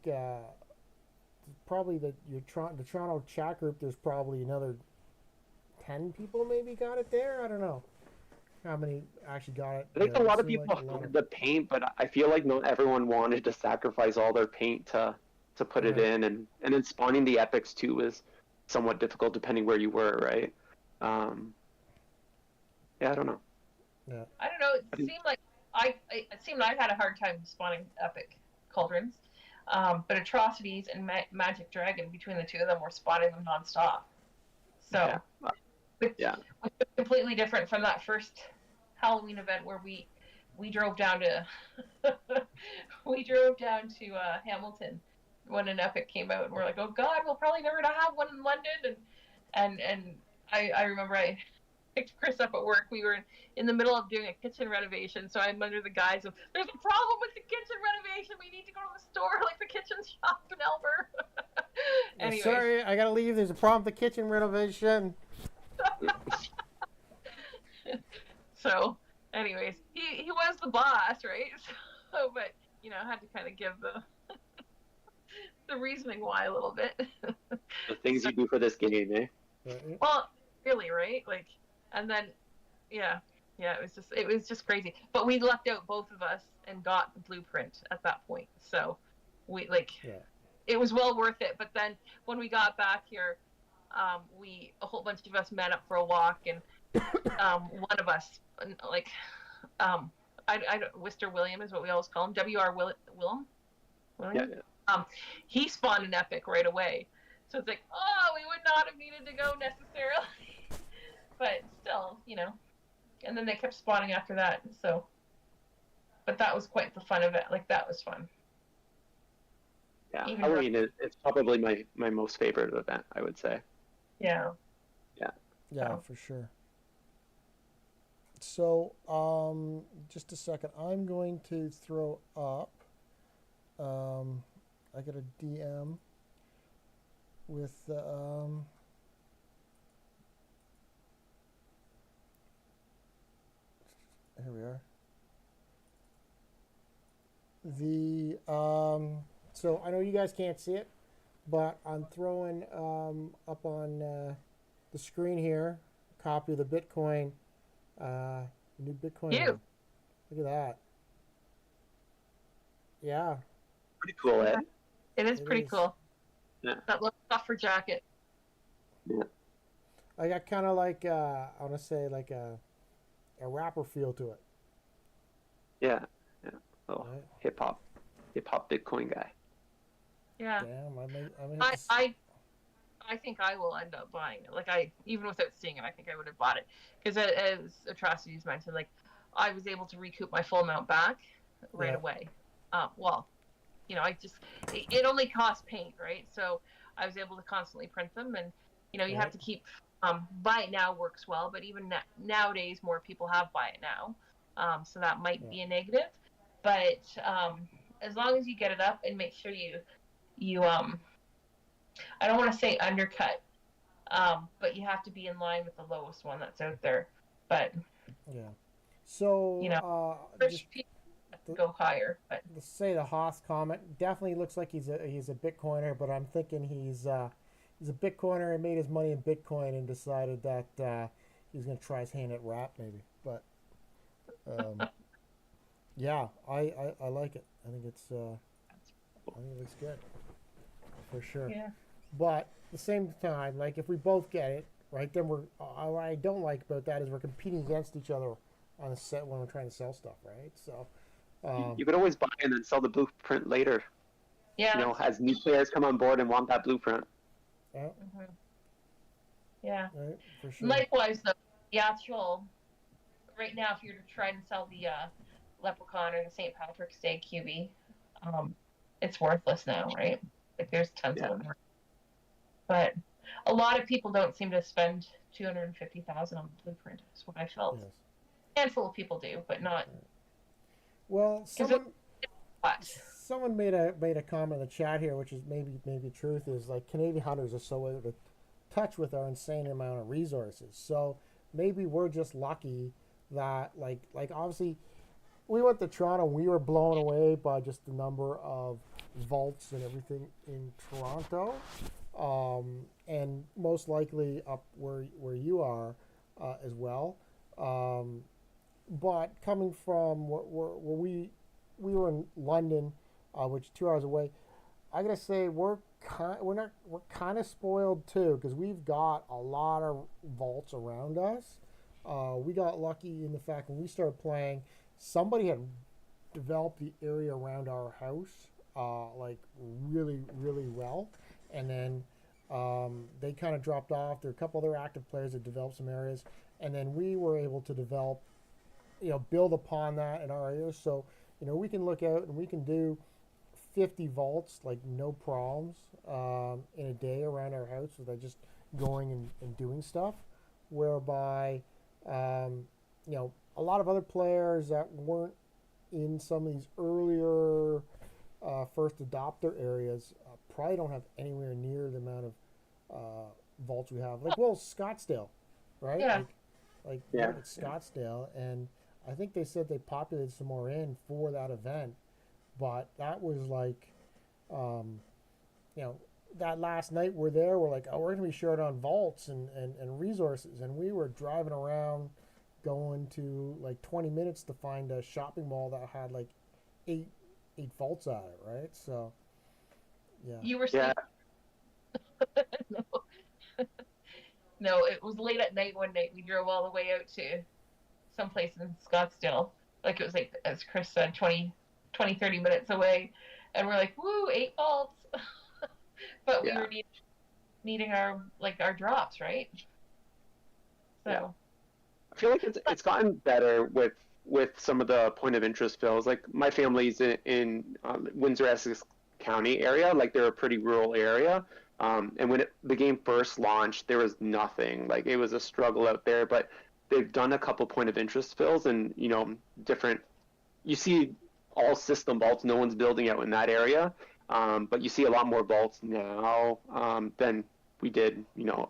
probably the Toronto chat group, there's probably another 10 people maybe got it there. I don't know how many actually got it. I think a lot of people had the paint, but I feel like not everyone wanted to sacrifice all their paint to put it in, and then spawning the epics too was somewhat difficult depending where you were, right? Yeah, I don't know. Yeah. I don't know. It seemed like I had a hard time spawning epic cauldrons, but Atrocities and Magic Dragon, between the two of them, were spawning them nonstop. So, which was completely different from that first Halloween event where we drove down to Hamilton when an epic came out, and we're like, oh God, we'll probably never have one in London, and I remember I picked Chris up at work. We were in the middle of doing a kitchen renovation, so I'm under the guise of there's a problem with the kitchen renovation. We need to go to the store, like the kitchen shop in Elmer. Anyways. Sorry, I gotta leave. There's a problem with the kitchen renovation. So, anyways, he was the boss, right? So, but had to kind of give the reasoning why a little bit. The things you do for this game, eh? Right. Well, really, right? Like, and then, yeah, it was just crazy. But we lucked out, both of us, and got the blueprint at that point. So we it was well worth it. But then when we got back here, a whole bunch of us met up for a walk, and one of us, like, Wister William is what we always call him, W.R. Willem. Yeah. He spawned an epic right away. So it's like, oh, we would not have needed to go necessarily. But still, And then they kept spawning after that. So, but that was quite the fun of it. Like, that was fun. Yeah, Halloween it's probably my most favorite event, I would say. Yeah. Yeah, for sure. So, just a second. I'm going to throw up. I got a DM with here we are. So I know you guys can't see it, but I'm throwing up on the screen here a copy of the Bitcoin, new Bitcoin. Ew. Look at that. Yeah. Pretty cool, Ed. It is pretty cool. Yeah. That little puffer jacket. Yeah. I got kind of like I want to say like a rapper feel to it. Yeah. Oh, Right. hip hop Bitcoin guy. Yeah. Damn, I think I will end up buying it. Like, even without seeing it, I think I would have bought it, because as Atrocities mentioned, like, I was able to recoup my full amount back right away. It only cost paint, right? So I was able to constantly print them, and you have to keep buy it now works well, but even nowadays more people have buy it now, so that might be a negative. But as long as you get it up and make sure you I don't want to say undercut, but you have to be in line with the lowest one that's out there. But so people have to go higher. But let's say the Haas comment definitely looks like he's a Bitcoiner, but I'm thinking he's a Bitcoiner and made his money in Bitcoin and decided that he's going to try his hand at rap maybe. But yeah, I like it. I think it looks good for sure. Yeah. But at the same time, like, if we both get it, right, then what I don't like about that is we're competing against each other on the set when we're trying to sell stuff, right? So you could always buy and then sell the blueprint later. Yeah. As new players come on board and want that blueprint. Yeah. Mm-hmm. Yeah. Right, for sure. Likewise, the actual right now, if you're to try and sell the Leprechaun or the St. Patrick's Day QB, it's worthless now, right? Like, there's tons of them. But a lot of people don't seem to spend $250,000 on the blueprint. Is what I felt. Yes. A handful of people do, but not. Well, someone made a comment in the chat here, which is maybe truth, is like Canadian hunters are so out of touch with our insane amount of resources. So maybe we're just lucky that like obviously we went to Toronto, we were blown away by just the number of vaults and everything in Toronto, and most likely up where you are as well. But coming from where we were in London, which is 2 hours away, I gotta say we're kind of spoiled too, because we've got a lot of vaults around us. We got lucky in the fact when we started playing, somebody had developed the area around our house like really, really well, and then they kind of dropped off. There are a couple other active players that developed some areas, and then we were able to develop, build upon that in our area. So we can look out and we can do 50 vaults like no problems in a day around our house without just going and doing stuff, whereby You know, a lot of other players that weren't in some of these earlier first adopter areas probably don't have anywhere near the amount of vaults we have. Like, well, Scottsdale, right? Yeah. Like Yeah. at Scottsdale, and I think they said they populated some more in for that event, but that was like, you know, that last night we're there, we're like, oh, we're gonna be short on vaults and resources, and we were driving around, going to like 20 minutes to find a shopping mall that had like eight vaults at it, right? So, yeah. You were Yeah. sleeping. No. No, it was late at night one night. We drove all the way out to someplace in Scottsdale. Like, it was like, as Chris said, 30 minutes away. And we're like, woo, 8 vaults. But we Yeah. were needing our drops, right? So. Yeah. I feel like it's gotten better with some of the point of interest fills. Like, my family's in Windsor Essex County area. Like, they're a pretty rural area. And when the game first launched, there was nothing. Like, it was a struggle out there. But they've done a couple point of interest fills, and different. You see all system vaults. No one's building out in that area. But you see a lot more vaults now than we did,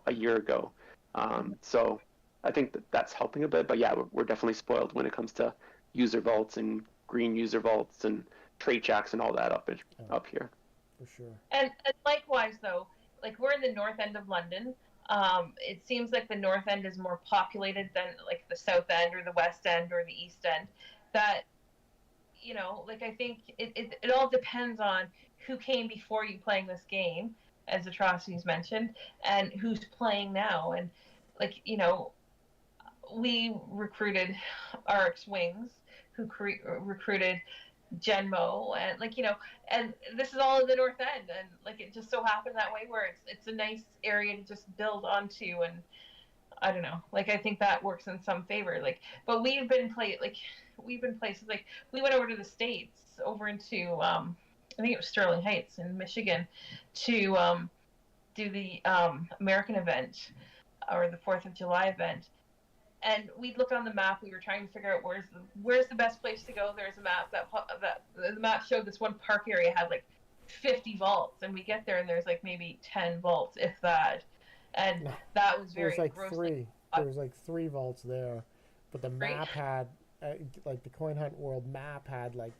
a year ago. So I think that's helping a bit. But yeah, we're definitely spoiled when it comes to user vaults and green user vaults and trade jacks and all that up here. For sure. And likewise, though, like, we're in the north end of London. It seems like the north end is more populated than like the south end or the west end or the east end. That, like, I think it all depends on who came before you playing this game, as Atrocities mentioned, and who's playing now. And, like, we recruited RX Wings, who recruited Genmo, and, like, and this is all in the north end, and, like, it just so happened that way where it's a nice area to just build onto. And I don't know, like, I think that works in some favor. Like, but we've been places, like, we went over to the States, over into I think it was Sterling Heights in Michigan, to do the American event, or the 4th of July event. And we looked on the map. We were trying to figure out where's the best place to go. There's a map that the map showed this one park area had like 50 vaults, and we get there and there's like maybe 10 vaults, if that. And that was very grossly. There was like 3 vaults there, but the map had like the Coin Hunt World map had like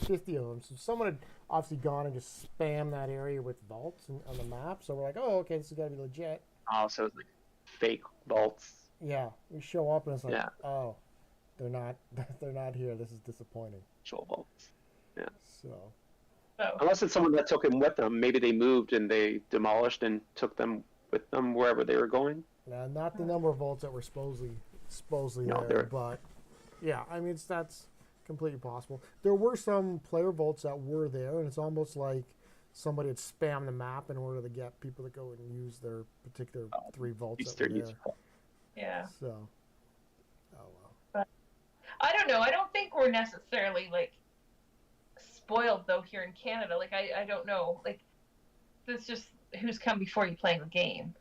50 of them. So someone had obviously gone and just spammed that area with vaults on the map. So we're like, oh, okay, this has got to be legit. Oh, so it's like fake vaults. Yeah, we show up and it's like, oh, they're not here. This is disappointing. Actual vaults. Yeah. So. Unless it's someone that took him with them, maybe they moved and they demolished and took them with them wherever they were going. Not the number of vaults that were supposedly there, but yeah, I mean that's completely possible. There were some player vaults that were there, and it's almost like somebody had spammed the map in order to get people to go and use their particular 3 vaults that were there. Yeah. So, oh well. But I don't know. I don't think we're necessarily like spoiled though here in Canada. Like, I don't know. Like, that's just who's come before you playing the game.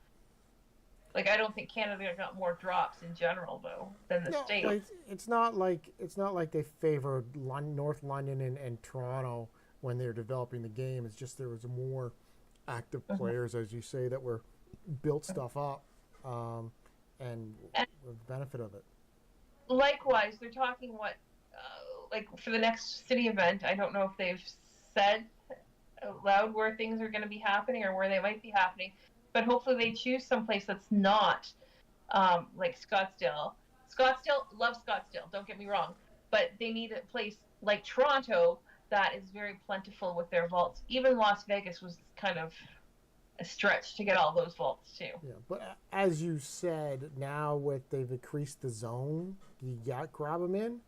Like, I don't think Canada got more drops in general though than the States. It's not like they favored North London and Toronto when they're developing the game. It's just there was more active players, as you say, that were built stuff up. And the benefit of it. Likewise, they're talking like for the next city event. I don't know if they've said out loud where things are going to be happening or where they might be happening, but hopefully they choose someplace that's not like Scottsdale. Love Scottsdale, don't get me wrong, but they need a place like Toronto that is very plentiful with their vaults. Even Las Vegas was kind of a stretch to get all those vaults too. Yeah, but as you said, now they've increased the zone, you grab them in.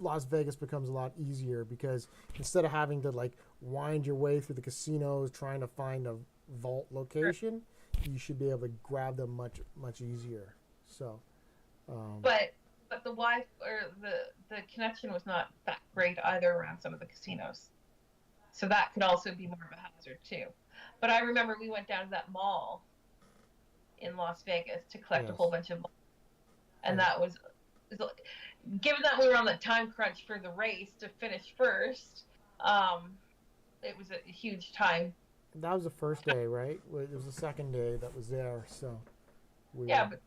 Las Vegas becomes a lot easier because instead of having to like wind your way through the casinos trying to find a vault location, you should be able to grab them much easier. So, but the Wi or the connection was not that great either around some of the casinos, so that could also be more of a hazard too. But I remember we went down to that mall in Las Vegas to collect a whole bunch of and Right. that was given that we were on the time crunch for the race to finish first. It was a huge time. That was the first day, right? It was the second day that was there, so we. Yeah, but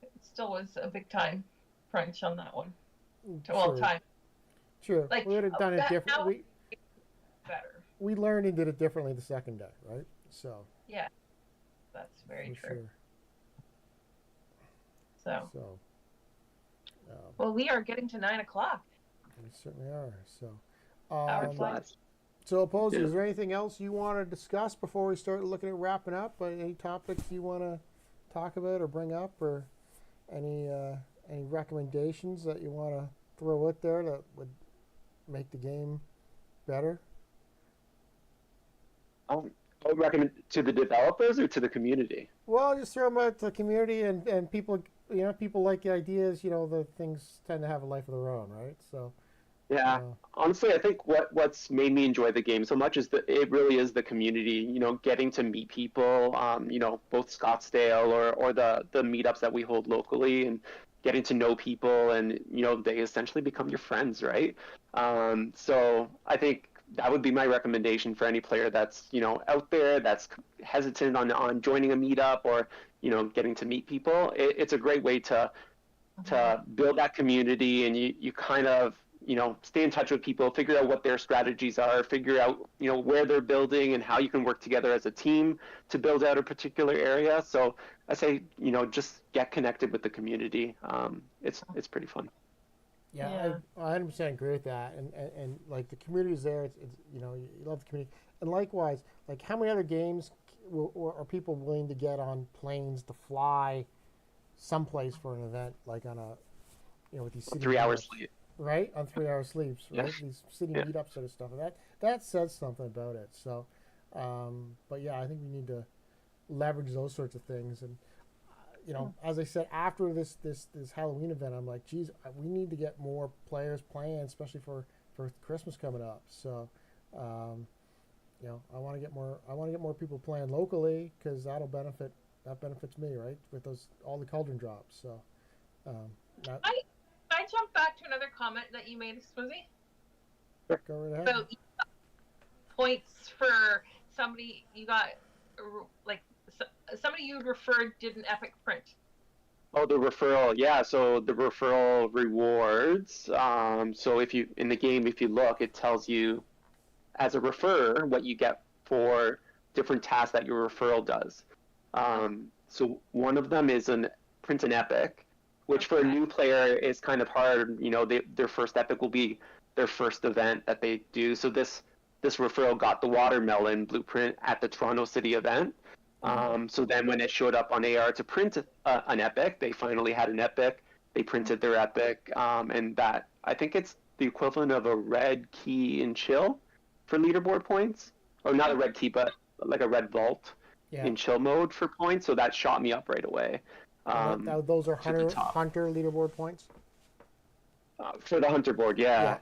it still was a big time crunch on that one. Well, Sure, time sure. like We would have done it different. now better. We learned and did it differently the second day, right? So. Yeah, that's very For true. sure. So, um, well, we are getting to 9:00. we certainly are. So. Hour Time flies. flies. So, Eposi2, Yeah. is there anything else you want to discuss before we start looking at wrapping up? Any topics you want to talk about or bring up, or any recommendations that you want to throw out there that would make the game better? I would recommend to the developers or to the community. Well, just throw them out to the community and people. People like the ideas. The things tend to have a life of their own, right? So. Yeah, honestly, I think what's made me enjoy the game so much is that it really is the community. Getting to meet people. Both Scottsdale or the meetups that we hold locally, and getting to know people, and they essentially become your friends, right? So I think that would be my recommendation for any player that's out there that's hesitant on joining a meetup or getting to meet people. It's a great way to build that community, and you kind of stay in touch with people, figure out what their strategies are, figure out where they're building and how you can work together as a team to build out a particular area. So I say just get connected with the community. It's pretty fun. Yeah, I 100% agree with that. And like the community's there. It's you love the community. And likewise, like how many other games are people willing to get on planes to fly someplace for an event, like on a with these city 3 hours meetups, sleep. right? On 3 hour sleeps, right? Yeah. These city Yeah. meetups sort of stuff. And that says something about it. So, but yeah, I think we need to leverage those sorts of things. And as I said, after this Halloween event, I'm like, geez, we need to get more players playing, especially for Christmas coming up. So, I want to get more people playing locally because that benefits me, right? With all the cauldron drops. So, I jump back to another comment that you made, Esposi. go right ahead. So you got points for somebody you got, like somebody you referred did an epic print. Oh, the referral, yeah. So the referral rewards. So if you in the game, if you look, it tells you as a referrer what you get for different tasks that your referral does. So one of them is print an epic, which for a new player is kind of hard. Their first epic will be their first event that they do. So this referral got the watermelon blueprint at the Toronto City event. So then when it showed up on AR to print an epic, they finally had an epic. They printed their epic, and that I think it's the equivalent of a red key in chill for leaderboard points, or not a red key, but like a red vault in chill mode for points. So that shot me up right away. Those are hunter leaderboard points for the hunter board. Yeah.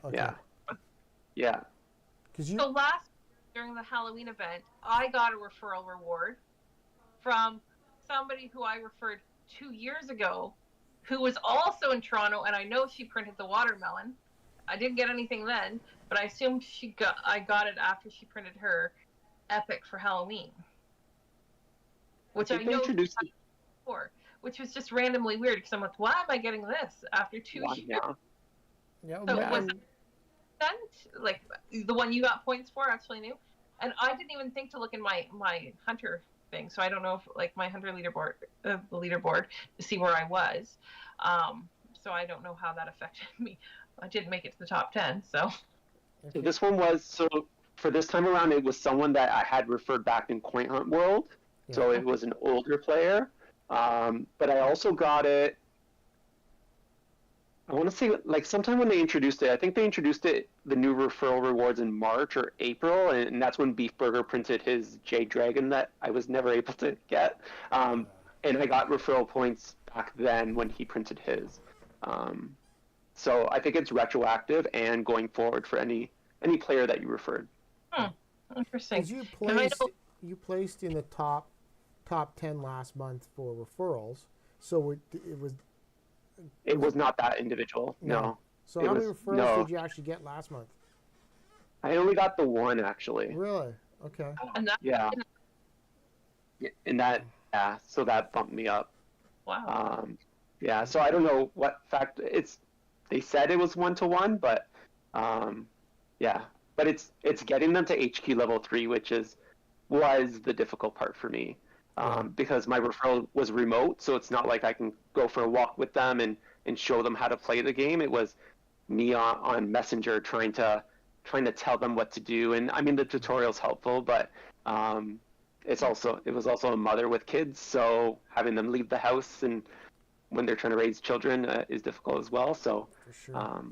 So last during the Halloween event, I got a referral reward from somebody who I referred 2 years ago, who was also in Toronto, and I know she printed the watermelon. I didn't get anything then, but I assumed I got it after she printed her epic for Halloween, which I know before, which was just randomly weird because I'm like, why am I getting this after 2 years? Yeah. So was it sent, like the one you got points for actually new? And I didn't even think to look in my hunter thing, so I don't know if like my hunter leaderboard, the leaderboard, to see where I was. So I don't know how that affected me. I didn't make it to the top 10, so. So this one was for this time around. It was someone that I had referred back in Coin Hunt World, so it was an older player. But I also got it. I want to say like sometime when they introduced it. I think they introduced the new referral rewards in March or April, and that's when Beef Burger printed his Jade Dragon that I was never able to get. And I got referral points back then when he printed his. So I think it's retroactive and going forward for any player that you referred. Interesting. You placed in the top 10 last month for referrals. So it was. It was not that individual. No. No. So It how many was referrals no. did you actually get last month? I only got the one actually. Really? Okay. And that, Yeah. And that, yeah, so that bumped me up. wow. Yeah, so I don't know what fact it's. They said it was 1-to-1, but um, yeah, but it's getting them to HQ level 3, which was the difficult part for me, Yeah. because my referral was remote, so it's not like I can go for a walk with them and show them how to play the game. It was me on Messenger trying to tell them what to do, and I mean the tutorial's helpful, but it was also a mother with kids, so having them leave the house and when they're trying to raise children is difficult as well. So, For sure.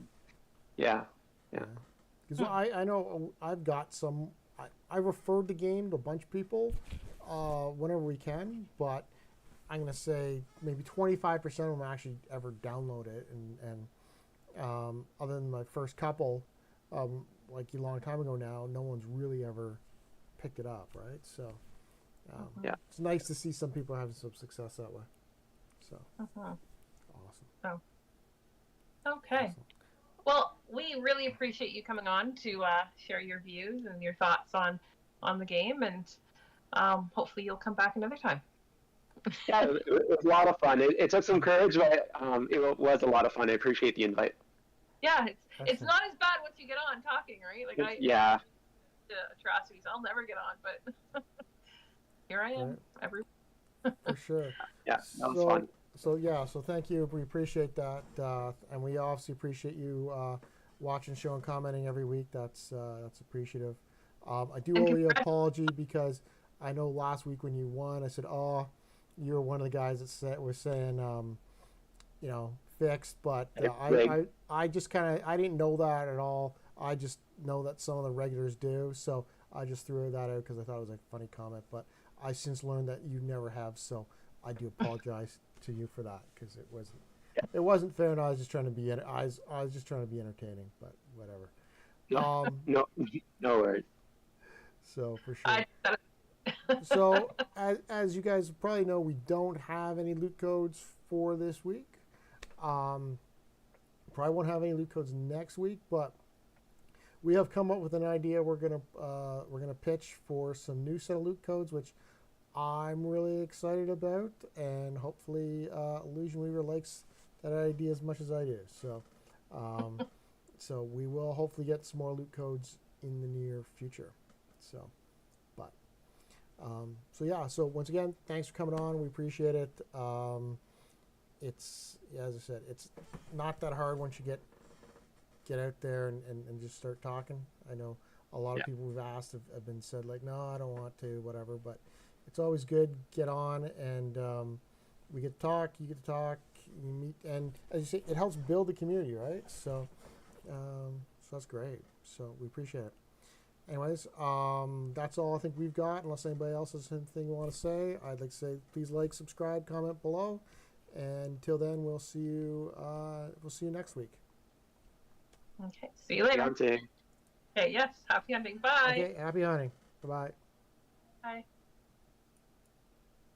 Yeah. Because I know I've got some. I referred the game to a bunch of people whenever we can, but I'm gonna say maybe 25% of them actually ever download it, and other than my first couple, like a long time ago now, no one's really ever picked it up, right? So Yeah. it's nice to see some people having some success that way. So awesome. Okay. Awesome. Well, we really appreciate you coming on to share your views and your thoughts on the game, and hopefully you'll come back another time. Yeah, it was a lot of fun. It took some courage, but it was a lot of fun. I appreciate the invite. Yeah, it's Excellent. not as bad once you get on talking, right? Like Yeah. atrocities. I'll never get on, but here I am. Right. Every For sure. Yeah, that was fun. So thank you. We appreciate that, and we obviously appreciate you watching the show and commenting every week. That's appreciative. I do owe you an apology because I know last week when you won, I said, "Oh, you're one of the guys that was saying, fixed," but I just I didn't know that at all. I just know that some of the regulars do, so I just threw that out because I thought it was a funny comment. But I since learned that you never have, so I do apologize to you for that because it wasn't fair, and I was just trying to be I was just trying to be entertaining, but whatever. No worries. So for sure. So as you guys probably know, we don't have any loot codes for this week. Probably won't have any loot codes next week, but we have come up with an idea. We're gonna pitch for some new set of loot codes, which I'm really excited about, and hopefully Illusion Weaver likes that idea as much as I do. So, so we will hopefully get some more loot codes in the near future. So, but so yeah. So once again, thanks for coming on. We appreciate it. It's, as I said, it's not that hard once you get out there and just start talking. I know a lot of people we've asked have been said like, no, I don't want to, whatever, but it's always good. Get on, and we get to talk. You get to talk. You meet, and as you say, it helps build the community, right? So, so that's great. So we appreciate it. Anyways, that's all I think we've got. Unless anybody else has anything you want to say, I'd like to say please like, subscribe, comment below, and until then, we'll see you next week. Okay. See you later. Hunting. Okay. Yes. Happy hunting. Bye. Okay. Happy hunting. Bye-bye. Bye.